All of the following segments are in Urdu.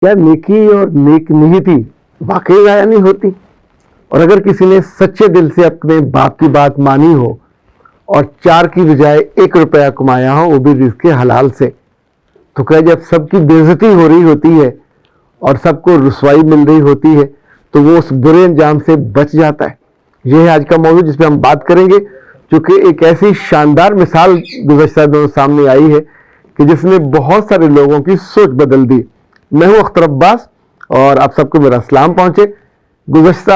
کیا نیکی اور نیک نیتی واقعی ضائع نہیں ہوتی؟ اور اگر کسی نے سچے دل سے اپنے باپ کی بات مانی ہو اور 4 کی بجائے 1 روپیہ کمایا ہو، وہ بھی رزق حلال سے، تو کیا جب سب کی بے عزتی ہو رہی ہوتی ہے اور سب کو رسوائی مل رہی ہوتی ہے تو وہ اس برے انجام سے بچ جاتا ہے؟ یہ ہے آج کا موضوع جس پہ ہم بات کریں گے، جو کہ ایک ایسی شاندار مثال گزشتہ دنوں سامنے آئی ہے کہ جس نے بہت سارے لوگوں کی سوچ بدل دی۔ میں ہوں اختر عباس اور آپ سب کو میرا سلام پہنچے۔ گزشتہ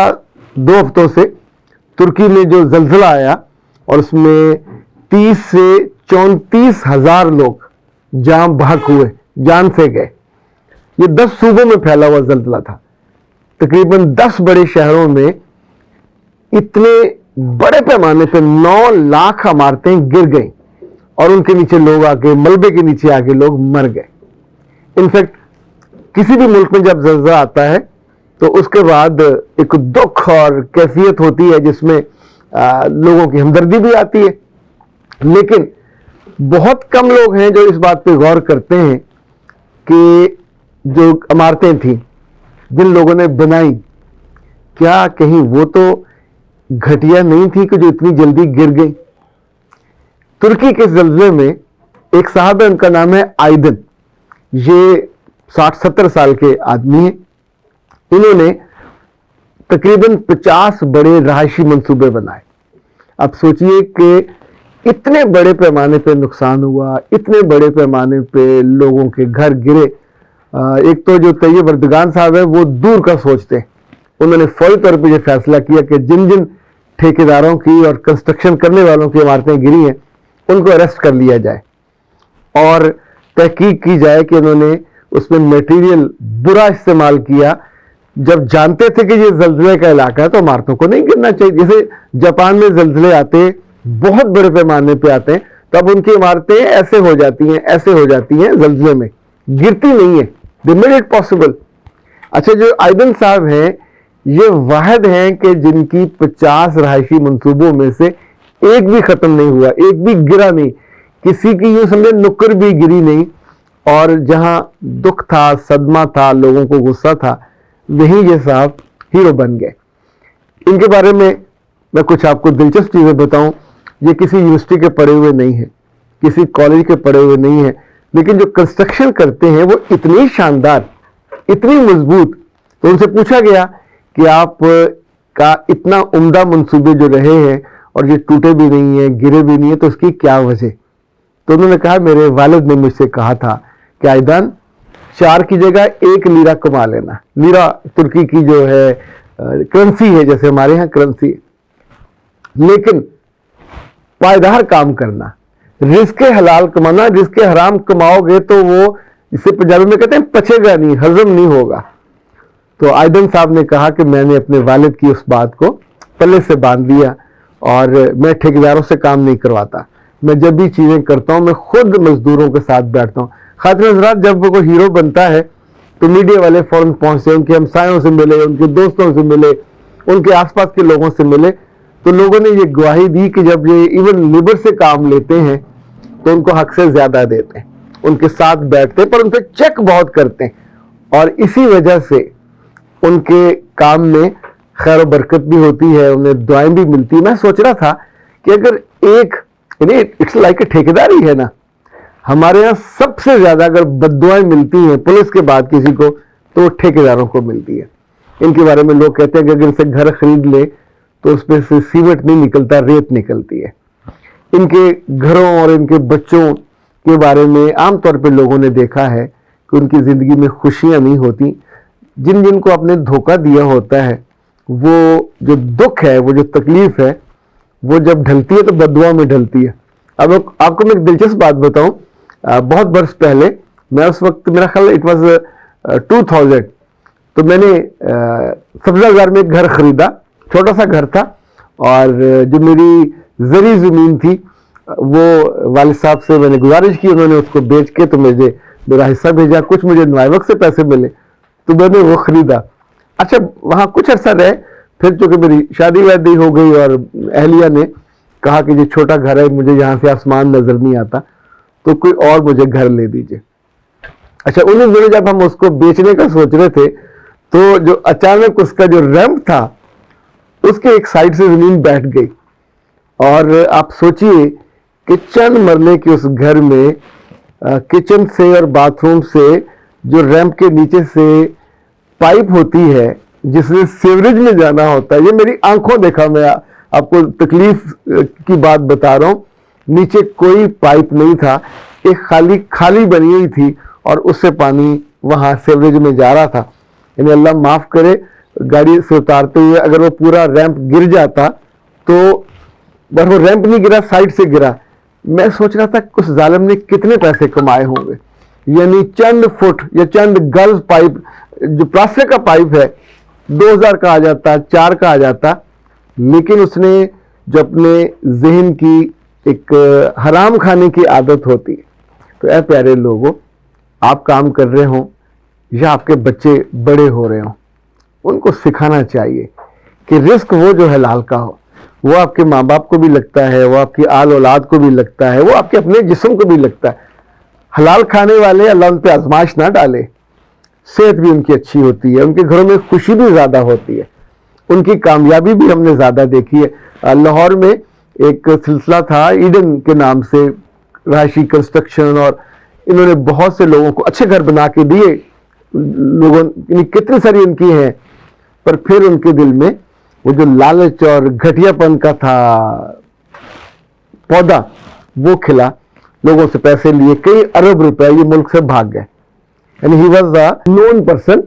2 ہفتوں سے ترکی میں جو زلزلہ آیا اور اس میں 30 سے 34 ہزار لوگ جاں بحق ہوئے، جان سے گئے۔ یہ 10 صوبوں میں پھیلا ہوا زلزلہ تھا۔ تقریباً 10 بڑے شہروں میں اتنے بڑے پیمانے پہ 9 لاکھ عمارتیں گر گئیں اور ان کے نیچے لوگ آگے، ملبے کے نیچے آگے لوگ مر گئے۔ انفیکٹ کسی بھی ملک میں جب زلزلہ آتا ہے تو اس کے بعد ایک دکھ اور کیفیت ہوتی ہے جس میں لوگوں کی ہمدردی بھی آتی ہے، لیکن بہت کم لوگ ہیں جو اس بات پہ غور کرتے ہیں کہ جو عمارتیں تھیں جن لوگوں نے بنائی، کیا کہیں وہ تو گھٹیا نہیں تھی کہ جو اتنی جلدی گر گئی؟ ترکی کے زلزلے میں ایک صاحب ہے، ان کا نام ہے آئیدن۔ یہ 60-70 سال کے آدمی ہیں۔ انہوں نے تقریباً 50 بڑے رہائشی منصوبے بنائے۔ اب سوچئے کہ اتنے بڑے پیمانے پہ نقصان ہوا، اتنے بڑے پیمانے پہ لوگوں کے گھر گرے۔ ایک تو جو طیب اردگان صاحب ہے وہ دور کا سوچتے ہیں۔ انہوں نے فوری طور پہ یہ فیصلہ کیا کہ جن جن ٹھیکیداروں کی اور کنسٹرکشن کرنے والوں کی عمارتیں گری ہیں ان کو اریسٹ کر لیا جائے اور تحقیق کی جائے کہ انہوں نے اس میں میٹیریل برا استعمال کیا۔ جب جانتے تھے کہ یہ زلزلے کا علاقہ ہے تو عمارتوں کو نہیں گرنا چاہیے۔ جیسے جاپان میں زلزلے آتے ہیں، بہت بڑے پیمانے پہ آتے ہیں، تب ان کی عمارتیں ایسے ہو جاتی ہیں زلزلے میں، گرتی نہیں ہیں۔ they made it possible۔ اچھا، جو آئیدن صاحب ہیں یہ واحد ہیں کہ جن کی 50 رہائشی منصوبوں میں سے ایک بھی ختم نہیں ہوا، ایک بھی گرا نہیں، کسی کی یوں سمجھے نکر بھی گری نہیں، اور جہاں دکھ تھا، صدمہ تھا، لوگوں کو غصہ تھا، وہیں یہ صاحب ہیرو بن گئے۔ ان کے بارے میں کچھ آپ کو دلچسپ چیزیں بتاؤں۔ یہ کسی یونیورسٹی کے پڑھے ہوئے نہیں ہیں، کسی کالج کے پڑھے ہوئے نہیں ہیں، لیکن جو کنسٹرکشن کرتے ہیں وہ اتنی شاندار، اتنی مضبوط۔ تو ان سے پوچھا گیا کہ آپ کا اتنا عمدہ منصوبے جو رہے ہیں اور یہ ٹوٹے بھی نہیں ہیں، گرے بھی نہیں ہیں، تو اس کی کیا وجہ؟ تو انہوں نے کہا میرے والد نے مجھ سے کہا تھا کہ آئیدن 4 کی جگہ 1 لیرہ کما لینا۔ لیرہ ترکی کی جو ہے کرنسی ہے، جیسے ہمارے ہاں کرنسی ہے، لیکن پائیدار کام کرنا، رزق حلال کمانا۔ رزق حرام کماؤ گے تو وہ، اسے پنجابی میں کہتے ہیں، پچے گا نہیں، ہضم نہیں ہوگا۔ تو آئیدن صاحب نے کہا کہ میں نے اپنے والد کی اس بات کو پلے سے باندھ دیا اور میں ٹھیکیداروں سے کام نہیں کرواتا۔ میں جب بھی چیزیں کرتا ہوں میں خود مزدوروں کے ساتھ بیٹھتا ہوں۔ خاطر حضرات، جب وہ کوئی ہیرو بنتا ہے تو میڈیا والے فوراً پہنچتے، ان کے ہمسایوں سے ملے، ان کے دوستوں سے ملے، ان کے آس پاس کے لوگوں سے ملے۔ تو لوگوں نے یہ گواہی دی کہ جب یہ ایون لیبر سے کام لیتے ہیں تو ان کو حق سے زیادہ دیتے ہیں، ان کے ساتھ بیٹھتے ہیں، پر ان پہ چیک بہت کرتے ہیں، اور اسی وجہ سے ان کے کام میں خیر و برکت بھی ہوتی ہے، انہیں دعائیں بھی ملتی ہیں۔ میں سوچ رہا تھا کہ اگر ایک، یعنی اٹس لائک اے ٹھیکیداری ہے نا، ہمارے یہاں سب سے زیادہ اگر بد دعائیں ملتی ہیں پولیس کے بعد کسی کو تو ٹھیکیداروں کو ملتی ہے۔ ان کے بارے میں لوگ کہتے ہیں کہ اگر ان سے گھر خرید لے تو اس میں سے سیمنٹ نہیں نکلتا، ریت نکلتی ہے۔ ان کے گھروں اور ان کے بچوں کے بارے میں عام طور پہ لوگوں نے دیکھا ہے کہ ان کی زندگی میں خوشیاں نہیں ہوتی۔ جن جن کو آپ نے دھوکہ دیا ہوتا ہے، وہ جو دکھ ہے، وہ جو تکلیف ہے، وہ جب ڈھلتی ہے تو بددعا میں ڈھلتی ہے۔ اب آپ کو میں ایک دلچسپ بات بتاؤں۔ بہت برس پہلے، میں اس وقت، میرا خیال اٹ واز 2000، تو میں نے سبزہ بازار میں ایک گھر خریدا، چھوٹا سا گھر تھا، اور جو میری زرعی زمین تھی وہ والد صاحب سے میں نے گزارش کی، انہوں نے اس کو بیچ کے تو مجھے میرا حصہ بھیجا، کچھ مجھے نوائبک سے پیسے ملے تو میں نے وہ خریدا۔ اچھا، وہاں کچھ عرصہ رہے، پھر چونکہ میری شادی وادی ہو گئی اور اہلیہ نے کہا کہ یہ چھوٹا گھر ہے، مجھے یہاں سے آسمان نظر نہیں آتا، تو کوئی اور مجھے گھر لے دیجئے۔ اچھا انہیں دنوں جب ہم اس کو بیچنے کا سوچ رہے تھے تو جو اچانک اس کا جو ریمپ تھا اس کے ایک سائڈ سے زمین بیٹھ گئی، اور آپ سوچئے کہ چند مرلے کے اس گھر میں کچن سے اور باتھ روم سے جو ریمپ کے نیچے سے پائپ ہوتی ہے جس میں سیوریج میں جانا ہوتا ہے، یہ میری آنکھوں دیکھا، میں آپ کو تکلیف کی بات بتا رہا ہوں، نیچے کوئی پائپ نہیں تھا، ایک خالی بنی ہوئی تھی اور اس سے پانی وہاں سیوریج میں جا رہا تھا. یعنی اللہ معاف کرے، گاڑی سے اتارتے ہوئے اگر وہ پورا ریمپ گر جاتا تو، بس وہ ریمپ نہیں گرا، سائڈ سے گرا. میں سوچ رہا تھا اس ظالم نے کتنے پیسے کمائے ہوں گے. یعنی چند فٹ یا چند گز پائپ، جو پلاسٹک کا پائپ ہے 2000 کا آ جاتا، 4 کا آ جاتا، لیکن اس نے جو اپنے ذہن کی ایک حرام کھانے کی عادت ہوتی ہے. تو اے پیارے لوگوں، آپ کام کر رہے ہوں یا آپ کے بچے بڑے ہو رہے ہوں، ان کو سکھانا چاہیے کہ رزق وہ جو حلال کا ہو، وہ آپ کے ماں باپ کو بھی لگتا ہے، وہ آپ کی آل اولاد کو بھی لگتا ہے، وہ آپ کے اپنے جسم کو بھی لگتا ہے. حلال کھانے والے اللہ ان پہ آزمائش نہ ڈالے، صحت بھی ان کی اچھی ہوتی ہے، ان کے گھروں میں خوشی بھی زیادہ ہوتی ہے، ان کی کامیابی بھی ہم نے زیادہ دیکھی ہے. لاہور میں ایک سلسلہ تھا ایڈن کے نام سے، رہائشی کنسٹرکشن، اور انہوں نے بہت سے لوگوں کو اچھے گھر بنا کے دیے. لوگوں یعنی کتنی ساری ان کی ہیں، پر پھر ان کے دل میں وہ جو لالچ اور گھٹیا پن کا تھا پودا، وہ کھلا. لوگوں سے پیسے لیے، کئی ارب روپے یہ ملک سے بھاگ گئے. یعنی he was a known person.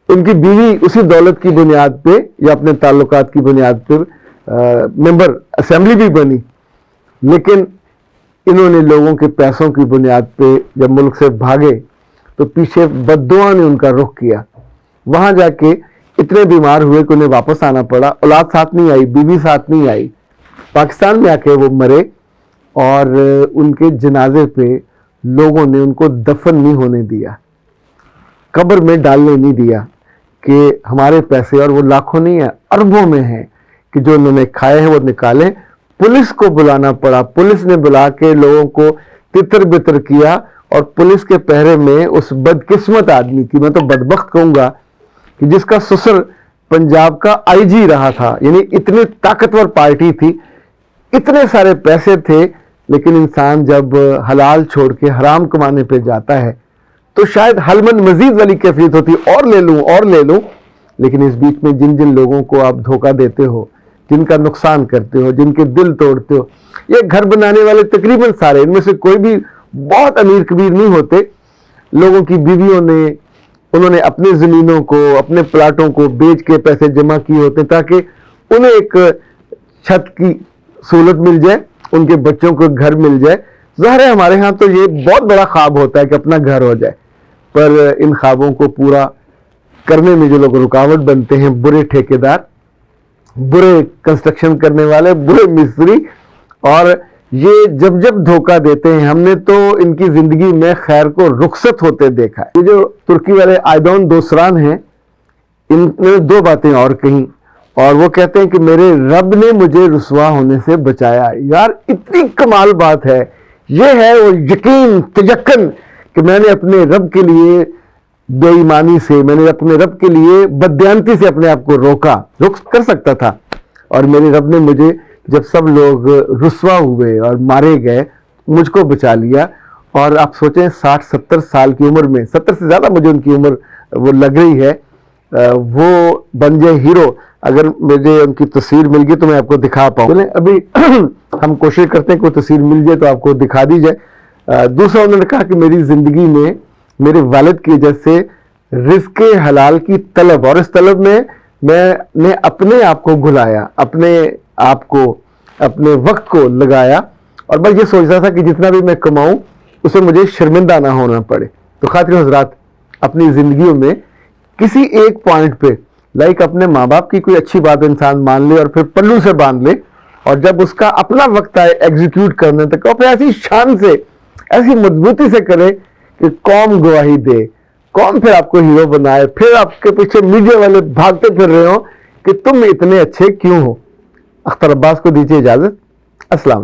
ان کی بیوی اسی دولت کی بنیاد پہ یا اپنے تعلقات کی بنیاد پہ ممبر اسمبلی بھی بنی، لیکن انہوں نے لوگوں کے پیسوں کی بنیاد پہ جب ملک سے بھاگے تو پیچھے بددعا نے ان کا رخ کیا. وہاں جا کے اتنے بیمار ہوئے کہ انہیں واپس آنا پڑا، اولاد ساتھ نہیں آئی، بیوی ساتھ نہیں آئی. پاکستان میں آ کے وہ مرے، اور ان کے جنازے پہ لوگوں نے ان کو دفن نہیں ہونے دیا، قبر میں ڈالنے نہیں دیا، کہ ہمارے پیسے، اور وہ لاکھوں نہیں ہیں، اربوں میں ہیں، کہ جو انہوں نے کھائے ہیں وہ نکالیں. پولیس کو بلانا پڑا، پولیس نے بلا کے لوگوں کو تتر بتر کیا، اور پولیس کے پہرے میں اس بدقسمت آدمی کی، میں تو بدبخت کہوں گا، کہ جس کا سسر پنجاب کا آئی جی رہا تھا. یعنی اتنی طاقتور پارٹی تھی، اتنے سارے پیسے تھے، لیکن انسان جب حلال چھوڑ کے حرام کمانے پہ جاتا ہے تو شاید حلمن مزید والی کیفیت ہوتی، اور لے لوں. لیکن اس بیچ میں جن جن لوگوں کو آپ دھوکہ دیتے ہو، جن کا نقصان کرتے ہو، جن کے دل توڑتے ہو، یہ گھر بنانے والے تقریباً سارے، ان میں سے کوئی بھی بہت امیر کبیر نہیں ہوتے. لوگوں کی بیویوں نے، انہوں نے اپنے زمینوں کو، اپنے پلاٹوں کو بیچ کے پیسے جمع کیے ہوتے تاکہ انہیں ایک چھت کی سہولت مل جائے، ان کے بچوں کو گھر مل جائے. ظاہر ہے ہمارے ہاں تو یہ بہت بڑا خواب ہوتا ہے کہ اپنا گھر ہو جائے، پر ان خوابوں کو پورا کرنے میں جو لوگ رکاوٹ بنتے ہیں، برے ٹھیکیدار، برے کنسٹرکشن کرنے والے، برے مستری، اور یہ جب دھوکہ دیتے ہیں. ہم نے تو ان کی زندگی میں خیر کو رخصت ہوتے دیکھا ہے. یہ جو ترکی والے آیدون دوسران ہیں، ان نے 2 باتیں اور کہیں، اور وہ کہتے ہیں کہ میرے رب نے مجھے رسوا ہونے سے بچایا. یار اتنی کمال بات ہے. یہ ہے وہ یقین، تیقن، کہ میں نے اپنے رب کے لیے بے ایمانی سے، میں نے اپنے رب کے لیے بددیانتی سے اپنے آپ کو رک کر سکتا تھا، اور میرے رب نے مجھے جب سب لوگ رسوا ہوئے اور مارے گئے، مجھ کو بچا لیا. اور آپ سوچیں 60-70 سال کی عمر میں، 70 سے زیادہ مجھے ان کی عمر وہ لگ رہی ہے، وہ بن جائے ہیرو. اگر مجھے ان کی تصویر مل گئی تو میں آپ کو دکھا پاؤں. چلیں ابھی ہم کوشش کرتے ہیں کوئی تصویر مل جائے تو آپ کو دکھا دی جائے. دوسرا انہوں نے کہا کہ میری زندگی میں میرے والد کی وجہ سے رزق حلال کی طلب، اور اس طلب میں نے اپنے آپ کو گھلایا، اپنے آپ کو، اپنے وقت کو لگایا، اور بس یہ سوچتا تھا کہ جتنا بھی میں کماؤں اسے مجھے شرمندہ نہ ہونا پڑے. تو خاطر حضرات، اپنی زندگیوں میں کسی ایک پوائنٹ پہ، لائک اپنے ماں باپ کی کوئی اچھی بات انسان مان لے اور پھر پلو سے باندھ لے، اور جب اس کا اپنا وقت آئے ایگزیکیوٹ کرنے تک، اور پھر ایسی شان سے، ایسی مضبوطی سے کرے کہ قوم گواہی دے، قوم پھر آپ کو ہیرو بنائے، پھر آپ کے پیچھے میڈیا والے بھاگتے پھر رہے ہوں کہ تم اتنے اچھے کیوں ہو. اختر عباس کو دیجیے اجازت. السلام علیکم.